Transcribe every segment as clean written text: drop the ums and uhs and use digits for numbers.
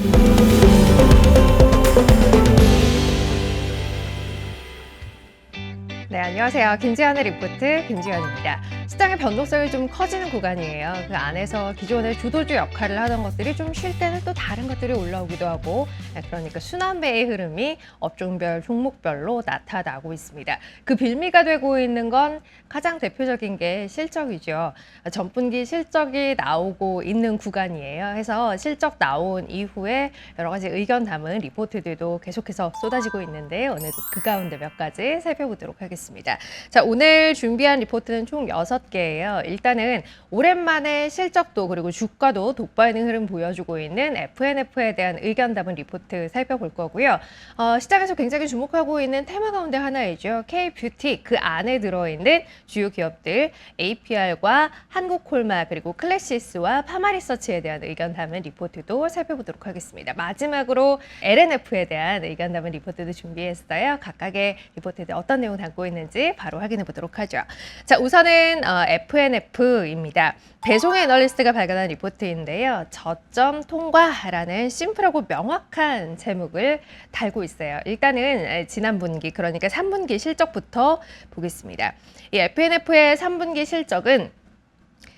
네, 안녕하세요. 김지현의 리포트 김지현입니다. 시장의 변동성이 좀 커지는 구간이에요. 그 안에서 기존의 주도주 역할을 하던 것들이 좀 쉴 때는 또 다른 것들이 올라오기도 하고, 그러니까 순환매의 흐름이 업종별, 종목별로 나타나고 있습니다. 그 빌미가 되고 있는 건 가장 대표적인 게 실적이죠. 전분기 실적이 나오고 있는 구간이에요. 해서 실적 나온 이후에 여러 가지 의견 담은 리포트들도 계속해서 쏟아지고 있는데 오늘도 그 가운데 몇 가지 살펴보도록 하겠습니다. 자, 오늘 준비한 리포트는 총 6개예요. 일단은 오랜만에 실적도 그리고 주가도 돋보이는 흐름 보여주고 있는 FNF에 대한 의견 담은 리포트 살펴볼 거고요. 시장에서 굉장히 주목하고 있는 테마 가운데 하나이죠. K뷰티, 그 안에 들어있는 주요 기업들 APR과 한국콜마 그리고 클래시스와 파마리서치에 대한 의견 담은 리포트도 살펴보도록 하겠습니다. 마지막으로 LNF에 대한 의견 담은 리포트도 준비했어요. 각각의 리포트들 어떤 내용 담고 있는지 바로 확인해 보도록 하죠. 자, 우선은 FNF입니다. 배송의 애널리스트가 발간한 리포트인데요. 저점 통과라는 심플하고 명확한 제목을 달고 있어요. 일단은 지난 분기, 그러니까 3분기 실적부터 보겠습니다. 이 FNF의 3분기 실적은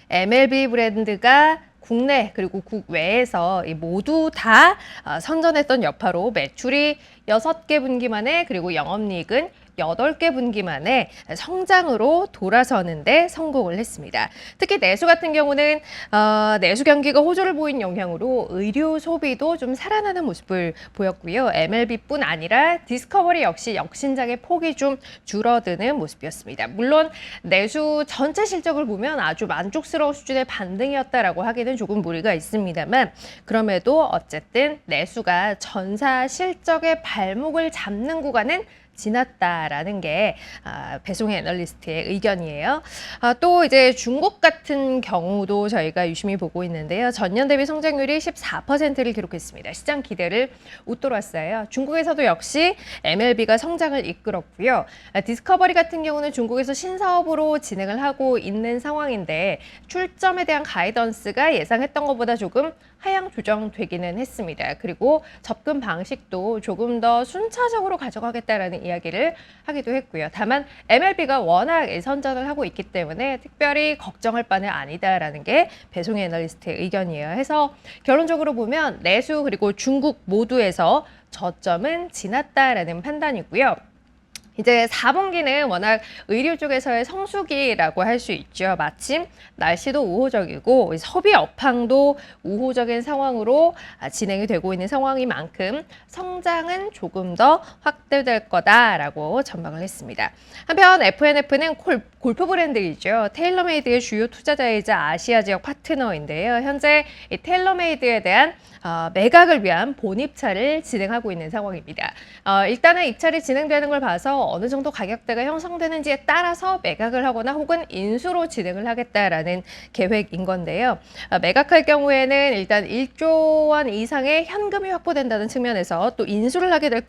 MLB 브랜드가 국내 그리고 국외에서 모두 다 선전했던 여파로 매출이 6개 분기 만에 그리고 영업이익은 8개 분기 만에 성장으로 돌아서는데 성공을 했습니다. 특히 내수 같은 경우는 내수 경기가 호조를 보인 영향으로 의류 소비도 좀 살아나는 모습을 보였고요. MLB뿐 아니라 디스커버리 역시 역신장의 폭이 좀 줄어드는 모습이었습니다. 물론 내수 전체 실적을 보면 아주 만족스러운 수준의 반등이었다라고 하기는 조금 무리가 있습니다만 그럼에도 어쨌든 내수가 전사 실적의 발목을 잡는 구간은 지났다라는 게 배송의 애널리스트의 의견이에요. 또 이제 중국 같은 경우도 저희가 유심히 보고 있는데요. 전년 대비 성장률이 14%를 기록했습니다. 시장 기대를 웃돌았어요. 중국에서도 역시 MLB가 성장을 이끌었고요. 디스커버리 같은 경우는 중국에서 신사업으로 진행을 하고 있는 상황인데 출점에 대한 가이던스가 예상했던 것보다 조금 하향 조정되기는 했습니다. 그리고 접근 방식도 조금 더 순차적으로 가져가겠다라는 이야기를 하기도 했고요. 다만 MLB가 워낙 선전을 하고 있기 때문에 특별히 걱정할 바는 아니다라는 게 배송의 애널리스트의 의견이에요. 해서 결론적으로 보면 내수 그리고 중국 모두에서 저점은 지났다라는 판단이고요. 이제 4분기는 워낙 의류 쪽에서의 성수기라고 할 수 있죠. 마침 날씨도 우호적이고 소비 업황도 우호적인 상황으로 진행이 되고 있는 상황인 만큼 성장은 조금 더 확대될 거다라고 전망을 했습니다. 한편 FNF는 골프 브랜드이죠. 테일러메이드의 주요 투자자이자 아시아 지역 파트너인데요. 현재 이 테일러메이드에 대한 매각을 위한 본입차를 진행하고 있는 상황입니다. 일단은 입찰이 진행되는 걸 봐서 어느 정도 가격대가 형성되는지에 따라서 매각을 하거나 혹은 인수로 진행을 하겠다라는 계획인 건데요. 매각할 경우에는 일단 1조 원 이상의 현금이 확보된다는 측면에서 또 인수를 하게 될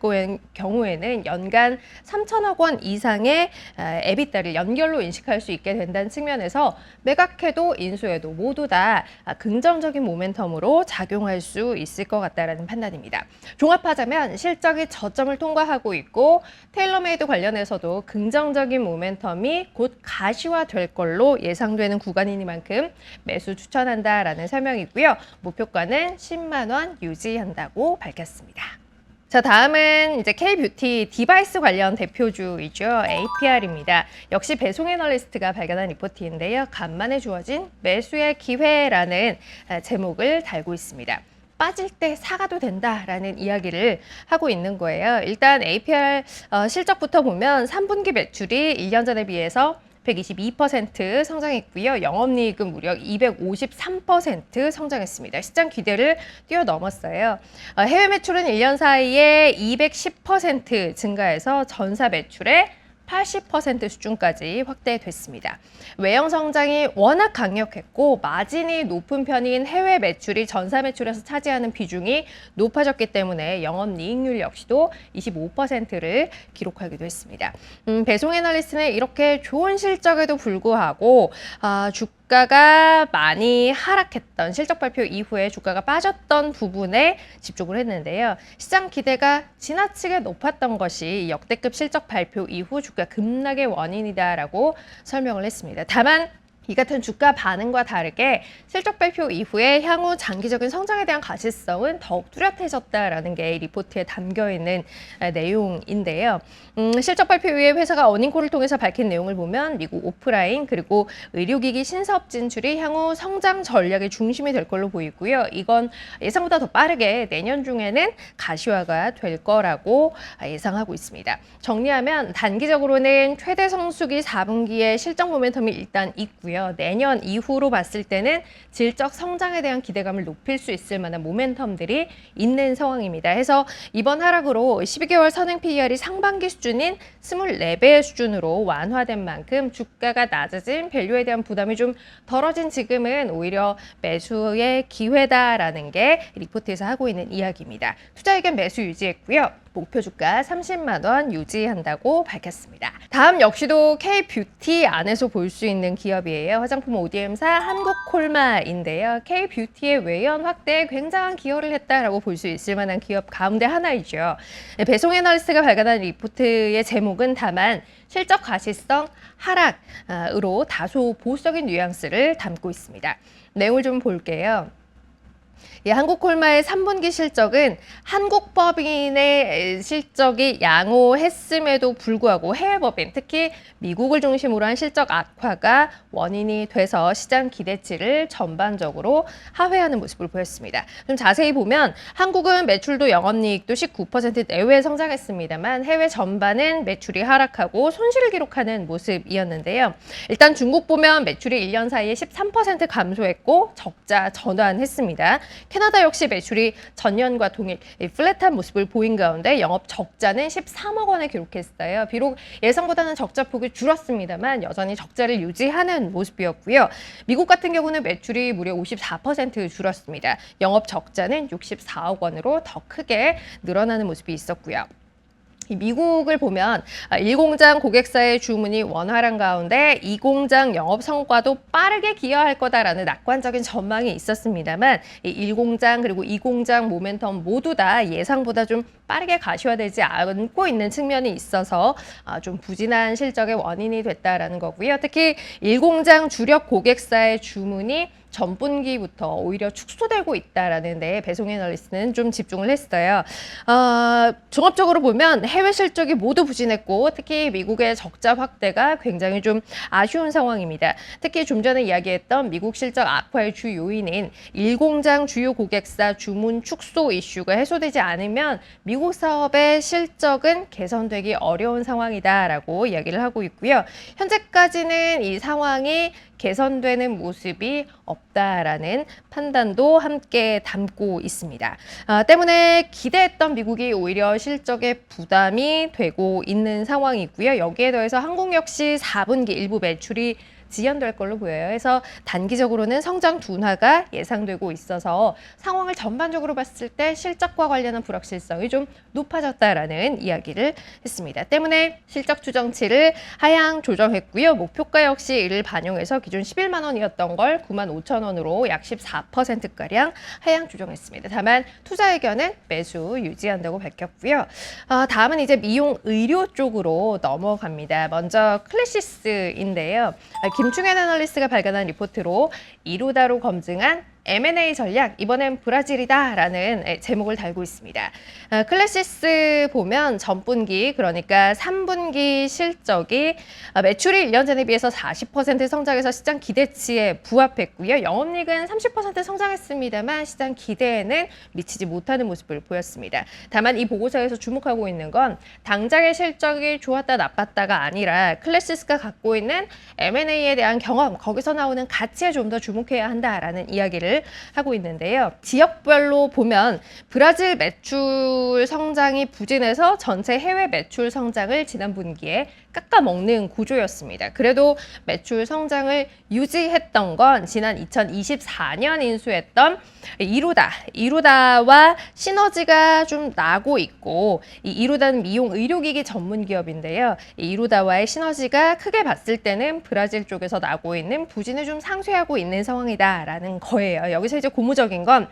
경우에는 연간 3천억 원 이상의 에비타를 연결로 인식할 수 있게 된다는 측면에서 매각해도 인수해도 모두 다 긍정적인 모멘텀으로 작용할 수 있을 것 같다라는 판단입니다. 종합하자면 실적이 저점을 통과하고 있고 테일러메이드 관련해서도 긍정적인 모멘텀이 곧 가시화될 걸로 예상되는 구간이니만큼 매수 추천한다라는 설명이고요. 목표가는 10만 원 유지한다고 밝혔습니다. 자, 다음은 이제 K뷰티 디바이스 관련 대표주이죠. APR입니다. 역시 배송 애널리스트가 발견한 리포트인데요. 간만에 주어진 매수의 기회라는 제목을 달고 있습니다. 빠질 때 사가도 된다라는 이야기를 하고 있는 거예요. 일단 APR 실적부터 보면 3분기 매출이 1년 전에 비해서 122% 성장했고요. 영업이익은 무려 253% 성장했습니다. 시장 기대를 뛰어넘었어요. 해외 매출은 1년 사이에 210% 증가해서 전사 매출의 80% 수준까지 확대됐습니다. 외형 성장이 워낙 강력했고 마진이 높은 편인 해외 매출이 전사 매출에서 차지하는 비중이 높아졌기 때문에 영업이익률 역시도 25%를 기록하기도 했습니다. 배송 애널리스트는 이렇게 좋은 실적에도 불구하고 주가가 많이 하락했던 실적 발표 이후에 주가가 빠졌던 부분에 집중을 했는데요. 시장 기대가 지나치게 높았던 것이 역대급 실적 발표 이후 주가 급락의 원인이다라고 설명을 했습니다. 다만 이 같은 주가 반응과 다르게 실적 발표 이후에 향후 장기적인 성장에 대한 가시성은 더욱 뚜렷해졌다라는 게 리포트에 담겨 있는 내용인데요. 실적 발표 이후에 회사가 어닝콜을 통해서 밝힌 내용을 보면 미국 오프라인 그리고 의료기기 신사업 진출이 향후 성장 전략의 중심이 될 걸로 보이고요. 이건 예상보다 더 빠르게 내년 중에는 가시화가 될 거라고 예상하고 있습니다. 정리하면 단기적으로는 최대 성수기 4분기의 실적 모멘텀이 일단 있고요. 내년 이후로 봤을 때는 질적 성장에 대한 기대감을 높일 수 있을 만한 모멘텀들이 있는 상황입니다. 해서 이번 하락으로 12개월 선행 PER이 상반기 수준인 24배 수준으로 완화된 만큼 주가가 낮아진 밸류에 대한 부담이 좀 덜어진 지금은 오히려 매수의 기회다라는 게 리포트에서 하고 있는 이야기입니다. 투자 의견 매수 유지했고요. 목표 주가 30만 원 유지한다고 밝혔습니다. 다음 역시도 K-뷰티 안에서 볼 수 있는 기업이에요. 화장품 ODM사 한국콜마인데요. K-뷰티의 외연 확대에 굉장한 기여를 했다라고 볼 수 있을 만한 기업 가운데 하나이죠. 배송 애널리스트가 발간한 리포트의 제목은 다만 실적 가시성 하락으로 다소 보수적인 뉘앙스를 담고 있습니다. 내용을 좀 볼게요. 한국콜마의 3분기 실적은 한국 법인의 실적이 양호했음에도 불구하고 해외 법인, 특히 미국을 중심으로 한 실적 악화가 원인이 돼서 시장 기대치를 전반적으로 하회하는 모습을 보였습니다. 좀 자세히 보면 한국은 매출도 영업이익도 19% 내외 성장했습니다만 해외 전반은 매출이 하락하고 손실을 기록하는 모습이었는데요. 일단 중국 보면 매출이 1년 사이에 13% 감소했고 적자 전환했습니다. 캐나다 역시 매출이 전년과 동일 플랫한 모습을 보인 가운데 영업 적자는 13억 원을 기록했어요. 비록 예상보다는 적자 폭이 줄었습니다만 여전히 적자를 유지하는 모습이었고요. 미국 같은 경우는 매출이 무려 54% 줄었습니다. 영업 적자는 64억 원으로 더 크게 늘어나는 모습이 있었고요. 미국을 보면 1공장 고객사의 주문이 원활한 가운데 2공장 영업 성과도 빠르게 기여할 거다라는 낙관적인 전망이 있었습니다만 1공장 그리고 2공장 모멘텀 모두 다 예상보다 좀 빠르게 가시화되지 않고 있는 측면이 있어서 좀 부진한 실적의 원인이 됐다라는 거고요. 특히 1공장 주력 고객사의 주문이 전분기부터 오히려 축소되고 있다라는 데 배송 애널리스트는 좀 집중을 했어요. 종합적으로 보면 해외 실적이 모두 부진했고 특히 미국의 적자 확대가 굉장히 좀 아쉬운 상황입니다. 특히 좀 전에 이야기했던 미국 실적 악화의 주 요인인 1공장 주요 고객사 주문 축소 이슈가 해소되지 않으면 미국 사업의 실적은 개선되기 어려운 상황이다라고 이야기를 하고 있고요. 현재까지는 이 상황이 개선되는 모습이 없다라는 판단도 함께 담고 있습니다. 때문에 기대했던 미국이 오히려 실적에 부담이 되고 있는 상황이고요. 여기에 더해서 한국 역시 4분기 일부 매출이 지연될 걸로 보여요. 그래서 단기적으로는 성장 둔화가 예상되고 있어서 상황을 전반적으로 봤을 때 실적과 관련한 불확실성이 좀 높아졌다라는 이야기를 했습니다. 때문에 실적 추정치를 하향 조정했고요. 목표가 역시 이를 반영해서 기존 11만 원이었던 걸 9만 5천 원으로 약 14%가량 하향 조정했습니다. 다만 투자 의견은 매수 유지한다고 밝혔고요. 다음은 이제 미용 의료 쪽으로 넘어갑니다. 먼저 클래시스인데요. 김충현 애널리스트가 발간한 리포트로 이루다로 검증한 M&A 전략, 이번엔 브라질이다라는 제목을 달고 있습니다. 클래시스 보면 전분기, 그러니까 3분기 실적이 매출이 1년 전에 비해서 40% 성장해서 시장 기대치에 부합했고요. 영업이익은 30% 성장했습니다만 시장 기대에는 미치지 못하는 모습을 보였습니다. 다만 이 보고서에서 주목하고 있는 건 당장의 실적이 좋았다 나빴다가 아니라 클래시스가 갖고 있는 M&A에 대한 경험, 거기서 나오는 가치에 좀 더 주목해야 한다라는 이야기를 이야기를 하고 있는데요. 지역별로 보면 브라질 매출 성장이 부진해서 전체 해외 매출 성장을 지난 분기에 깎아먹는 구조였습니다. 그래도 매출 성장을 유지했던 건 지난 2024년 인수했던 이루다와 시너지가 좀 나고 있고, 이 이루다는 미용 의료기기 전문 기업인데요. 이 이루다와의 시너지가 크게 봤을 때는 브라질 쪽에서 나고 있는 부진을 좀 상쇄하고 있는 상황이다라는 거예요. 여기서 이제 고무적인 건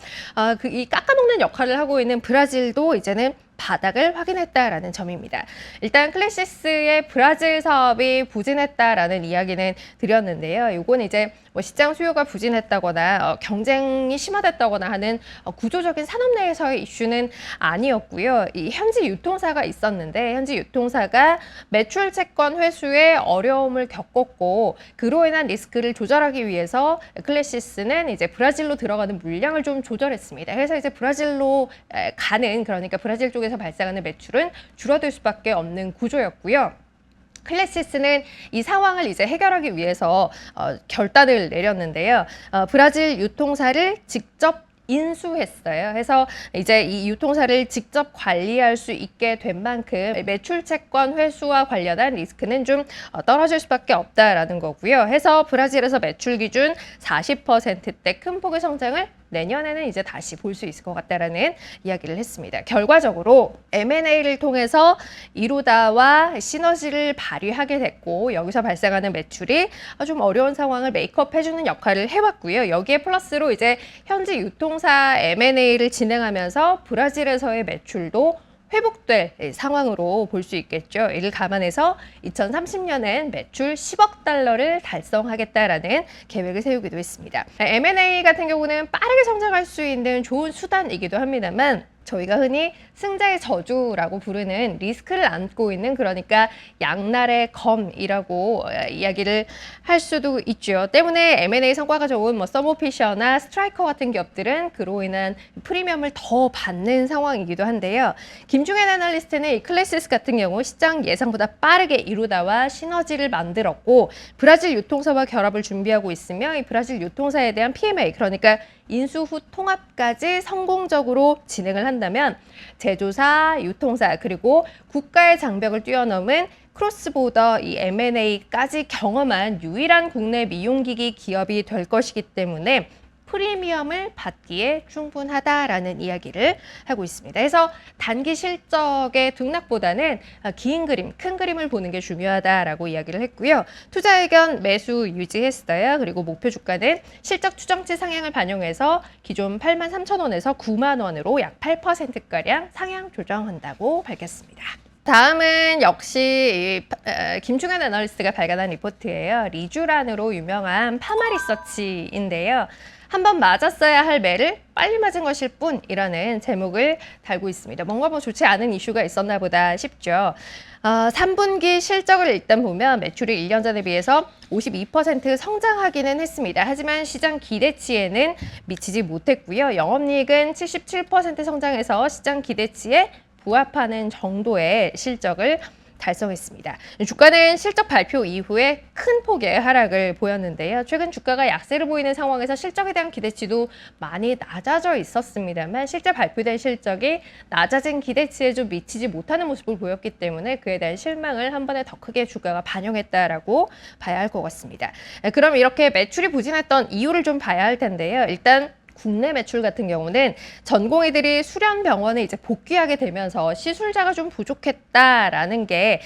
이 깎아먹는 역할을 하고 있는 브라질도 이제는 바닥을 확인했다라는 점입니다. 일단 클래시스의 브라질 사업이 부진했다라는 이야기는 드렸는데요. 이건 이제 뭐 시장 수요가 부진했다거나 경쟁이 심화됐다거나 하는 구조적인 산업 내에서의 이슈는 아니었고요. 이 현지 유통사가 있었는데 현지 유통사가 매출 채권 회수에 어려움을 겪었고, 그로 인한 리스크를 조절하기 위해서 클래시스는 이제 브라질로 들어가는 물량을 좀 조절했습니다. 그래서 이제 브라질로 가는, 그러니까 브라질 쪽에서 발생하는 매출은 줄어들 수밖에 없는 구조였고요. 클래시스는 이 상황을 이제 해결하기 위해서 결단을 내렸는데요. 브라질 유통사를 직접 인수했어요. 그래서 이제 이 유통사를 직접 관리할 수 있게 된 만큼 매출 채권 회수와 관련한 리스크는 좀 떨어질 수밖에 없다라는 거고요. 해서 브라질에서 매출 기준 40%대 큰 폭의 성장을 내년에는 이제 다시 볼 수 있을 것 같다라는 이야기를 했습니다. 결과적으로 M&A를 통해서 이루다와 시너지를 발휘하게 됐고, 여기서 발생하는 매출이 좀 어려운 상황을 메이크업해주는 역할을 해왔고요. 여기에 플러스로 이제 현지 유통사 M&A를 진행하면서 브라질에서의 매출도 회복될 상황으로 볼 수 있겠죠. 이를 감안해서 2030년엔 매출 10억 달러를 달성하겠다라는 계획을 세우기도 했습니다. M&A 같은 경우는 빠르게 성장할 수 있는 좋은 수단이기도 합니다만, 저희가 흔히 승자의 저주라고 부르는 리스크를 안고 있는, 그러니까 양날의 검이라고 이야기를 할 수도 있죠. 때문에 M&A 성과가 좋은 서모피셔나 스트라이커 같은 기업들은 그로 인한 프리미엄을 더 받는 상황이기도 한데요. 김중현 애널리스트는 이 클래시스 같은 경우 시장 예상보다 빠르게 이루다와 시너지를 만들었고, 브라질 유통사와 결합을 준비하고 있으며 이 브라질 유통사에 대한 PMA, 그러니까 인수 후 통합까지 성공적으로 진행을 한다면 제조사, 유통사, 그리고 국가의 장벽을 뛰어넘은 크로스보더 이 M&A까지 경험한 유일한 국내 미용기기 기업이 될 것이기 때문에 프리미엄을 받기에 충분하다라는 이야기를 하고 있습니다. 그래서 단기 실적의 등락보다는 긴 그림, 큰 그림을 보는 게 중요하다라고 이야기를 했고요. 투자 의견 매수 유지했어요. 그리고 목표 주가는 실적 추정치 상향을 반영해서 기존 83,000원에서 9만 원으로 약 8%가량 상향 조정한다고 밝혔습니다. 다음은 역시 김중현 애널리스트가 발간한 리포트예요. 리쥬란으로 유명한 파마 리서치인데요. 한번 맞았어야 할 매를 빨리 맞은 것일 뿐이라는 제목을 달고 있습니다. 뭔가 뭐 좋지 않은 이슈가 있었나 보다 싶죠. 3분기 실적을 일단 보면 매출이 1년 전에 비해서 52% 성장하기는 했습니다. 하지만 시장 기대치에는 미치지 못했고요. 영업이익은 77% 성장해서 시장 기대치에 부합하는 정도의 실적을 달성했습니다. 주가는 실적 발표 이후에 큰 폭의 하락을 보였는데요. 최근 주가가 약세를 보이는 상황에서 실적에 대한 기대치도 많이 낮아져 있었습니다만, 실제 발표된 실적이 낮아진 기대치에 좀 미치지 못하는 모습을 보였기 때문에 그에 대한 실망을 한 번에 더 크게 주가가 반영했다라고 봐야 할 것 같습니다. 그럼 이렇게 매출이 부진했던 이유를 좀 봐야 할 텐데요. 일단 국내 매출 같은 경우는 전공의들이 수련병원에 이제 복귀하게 되면서 시술자가 좀 부족했다라는 게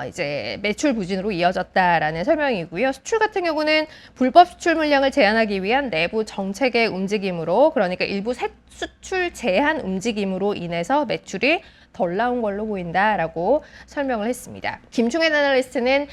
이제 매출 부진으로 이어졌다라는 설명이고요. 수출 같은 경우는 불법 수출 물량을 제한하기 위한 내부 정책의 움직임으로, 그러니까 일부 수출 제한 움직임으로 인해서 매출이 덜 나온 걸로 보인다라고 설명을 했습니다. 김중현 애널리스트는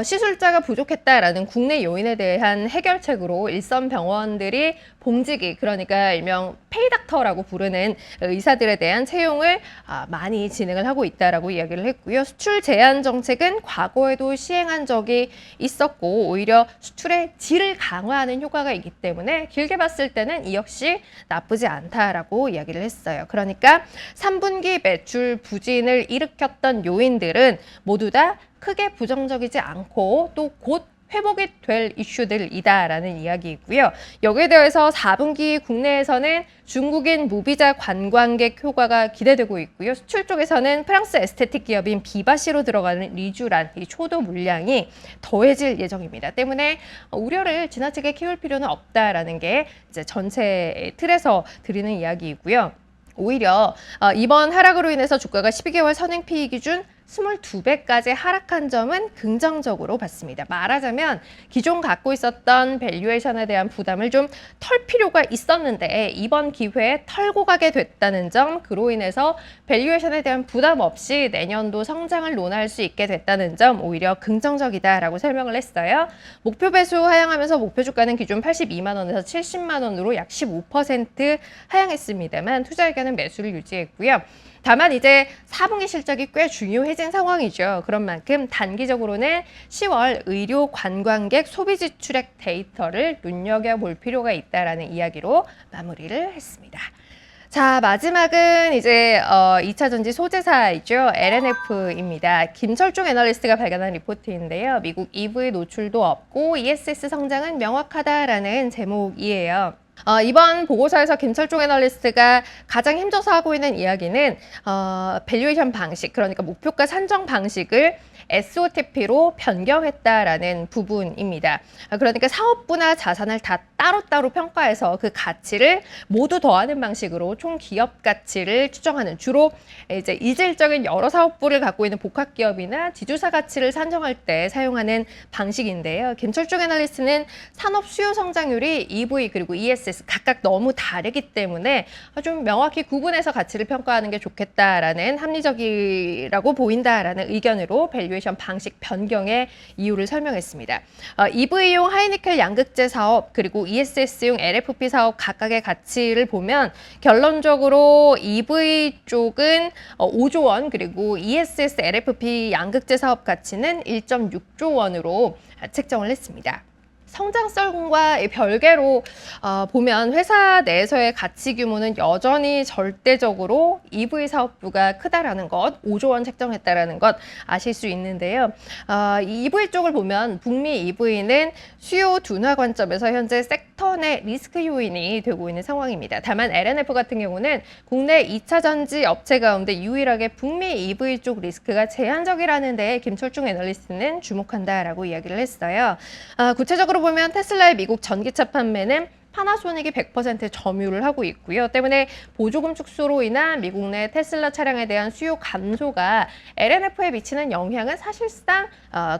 시술자가 부족했다라는 국내 요인에 대한 해결책으로 일선 병원들이 봉지기, 그러니까 일명 페이닥터라고 부르는 의사들에 대한 채용을 많이 진행을 하고 있다라고 이야기를 했고요. 수출 제한 정책은 과거에도 시행한 적이 있었고 오히려 수출의 질을 강화하는 효과가 있기 때문에 길게 봤을 때는 이 역시 나쁘지 않다라고 이야기를 했어요. 그러니까 3분기 매출 부진을 일으켰던 요인들은 모두 다 크게 부정적이지 않고 또 곧 회복이 될 이슈들이다라는 이야기이고요. 여기에 대해서 4분기 국내에서는 중국인 무비자 관광객 효과가 기대되고 있고요. 수출 쪽에서는 프랑스 에스테틱 기업인 비바시로 들어가는 리쥬란 이 초도 물량이 더해질 예정입니다. 때문에 우려를 지나치게 키울 필요는 없다라는 게 이제 전체 틀에서 드리는 이야기이고요. 오히려 이번 하락으로 인해서 주가가 12개월 선행피 기준 22배까지 하락한 점은 긍정적으로 봤습니다. 말하자면 기존 갖고 있었던 밸류에이션에 대한 부담을 좀 털 필요가 있었는데 이번 기회에 털고 가게 됐다는 점, 그로 인해서 밸류에이션에 대한 부담 없이 내년도 성장을 논할 수 있게 됐다는 점 오히려 긍정적이다라고 설명을 했어요. 목표 배수 하향하면서 목표 주가는 기존 82만 원에서 70만 원으로 약 15% 하향했습니다만 투자 의견은 매수를 유지했고요. 다만 이제 4분기 실적이 꽤 중요해진 상황이죠. 그런 만큼 단기적으로는 10월 의료 관광객 소비 지출액 데이터를 눈여겨볼 필요가 있다라는 이야기로 마무리를 했습니다. 자, 마지막은 이제 2차 전지 소재사이죠. LNF입니다. 김철중 애널리스트가 발간한 리포트인데요. 미국 EV 노출도 없고 ESS 성장은 명확하다라는 제목이에요. 이번 보고서에서 김철중 애널리스트가 가장 힘줘서 하고 있는 이야기는 밸류에이션 방식, 그러니까 목표가 산정 방식을 SOTP로 변경했다라는 부분입니다. 그러니까 사업부나 자산을 다 따로따로 평가해서 그 가치를 모두 더하는 방식으로 총 기업 가치를 추정하는, 주로 이제 이질적인 여러 사업부를 갖고 있는 복합 기업이나 지주사 가치를 산정할 때 사용하는 방식인데요. 김철중 애널리스트는 산업 수요 성장률이 EV 그리고 ESS 각각 너무 다르기 때문에 좀 명확히 구분해서 가치를 평가하는 게 좋겠다라는, 합리적이라고 보인다라는 의견으로 밸류에이션 방식 변경의 이유를 설명했습니다. EV용 하이니켈 양극재 사업 그리고 ESS용 LFP 사업 각각의 가치를 보면 결론적으로 EV 쪽은 5조 원, 그리고 ESS LFP 양극재 사업 가치는 1.6조 원으로 책정을 했습니다. 성장성과 별개로 보면 회사 내에서의 가치 규모는 여전히 절대적으로 EV 사업부가 크다라는 것, 5조 원 책정했다라는 것 아실 수 있는데요. 이 EV 쪽을 보면 북미 EV는 수요 둔화 관점에서 현재 섹터 내 리스크 요인이 되고 있는 상황입니다. 다만 LNF 같은 경우는 국내 2차 전지 업체 가운데 유일하게 북미 EV 쪽 리스크가 제한적이라는 데 김철중 애널리스트는 주목한다라고 이야기를 했어요. 구체적으로 보면 테슬라의 미국 전기차 판매는 파나소닉이 100% 점유를 하고 있고요. 때문에 보조금 축소로 인한 미국 내 테슬라 차량에 대한 수요 감소가 LNF에 미치는 영향은 사실상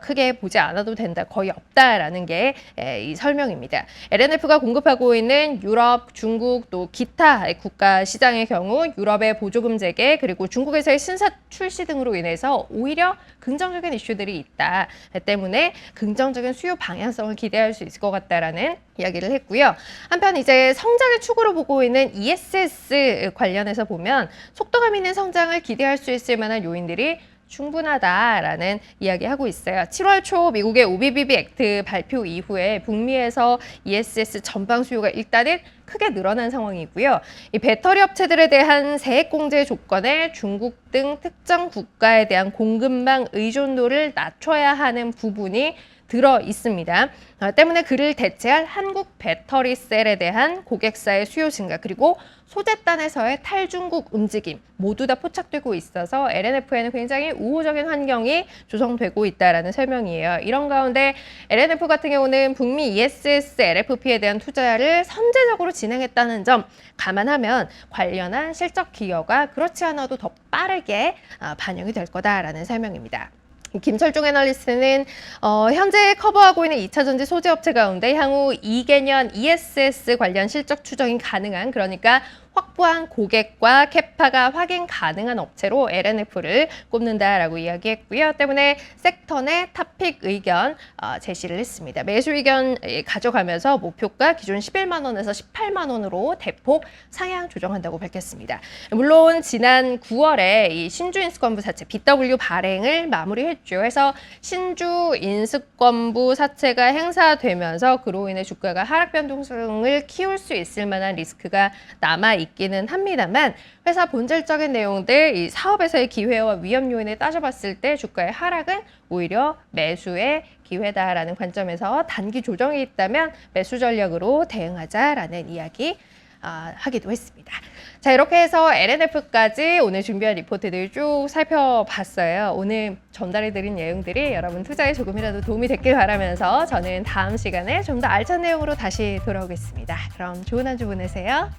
크게 보지 않아도 된다, 거의 없다라는 게 이 설명입니다. LNF가 공급하고 있는 유럽, 중국, 또 기타 국가 시장의 경우 유럽의 보조금 재개 그리고 중국에서의 신차 출시 등으로 인해서 오히려 긍정적인 이슈들이 있다 때문에 긍정적인 수요 방향성을 기대할 수 있을 것 같다라는 이야기를 했고요. 한편 이제 성장의 축으로 보고 있는 ESS 관련해서 보면 속도감 있는 성장을 기대할 수 있을 만한 요인들이 충분하다라는 이야기하고 있어요. 7월 초 미국의 OBBB 액트 발표 이후에 북미에서 ESS 전방 수요가 일단은 크게 늘어난 상황이고요. 이 배터리 업체들에 대한 세액 공제 조건에 중국 등 특정 국가에 대한 공급망 의존도를 낮춰야 하는 부분이 들어 있습니다. 때문에 그를 대체할 한국 배터리 셀에 대한 고객사의 수요 증가 그리고 소재단에서의 탈중국 움직임 모두 다 포착되고 있어서 LNF에는 굉장히 우호적인 환경이 조성되고 있다라는 설명이에요. 이런 가운데 LNF 같은 경우는 북미 ESS LFP에 대한 투자를 선제적으로 진행했다는 점 감안하면 관련한 실적 기여가 그렇지 않아도 더 빠르게 반영이 될 거다라는 설명입니다. 김철중 애널리스트는 현재 커버하고 있는 2차 전지 소재 업체 가운데 향후 2개년 ESS 관련 실적 추정이 가능한, 그러니까 확보한 고객과 캐파가 확인 가능한 업체로 LNF를 꼽는다라고 이야기했고요. 때문에 섹터 내 탑픽 의견 제시를 했습니다. 매수 의견 가져가면서 목표가 기존 11만 원에서 18만 원으로 대폭 상향 조정한다고 밝혔습니다. 물론 지난 9월에 이 신주 인수권부 사채 BW 발행을 마무리했죠. 그래서 신주 인수권부 사채가 행사되면서 그로 인해 주가가 하락 변동성을 키울 수 있을 만한 리스크가 남아 있기 있기는 합니다만 회사 본질적인 내용들, 이 사업에서의 기회와 위험 요인을 따져봤을 때 주가의 하락은 오히려 매수의 기회다라는 관점에서 단기 조정이 있다면 매수 전략으로 대응하자라는 이야기 하기도 했습니다. 자, 이렇게 해서 LNF까지 오늘 준비한 리포트들 쭉 살펴봤어요. 오늘 전달해드린 내용들이 여러분 투자에 조금이라도 도움이 됐길 바라면서 저는 다음 시간에 좀 더 알찬 내용으로 다시 돌아오겠습니다. 그럼 좋은 한 주 보내세요.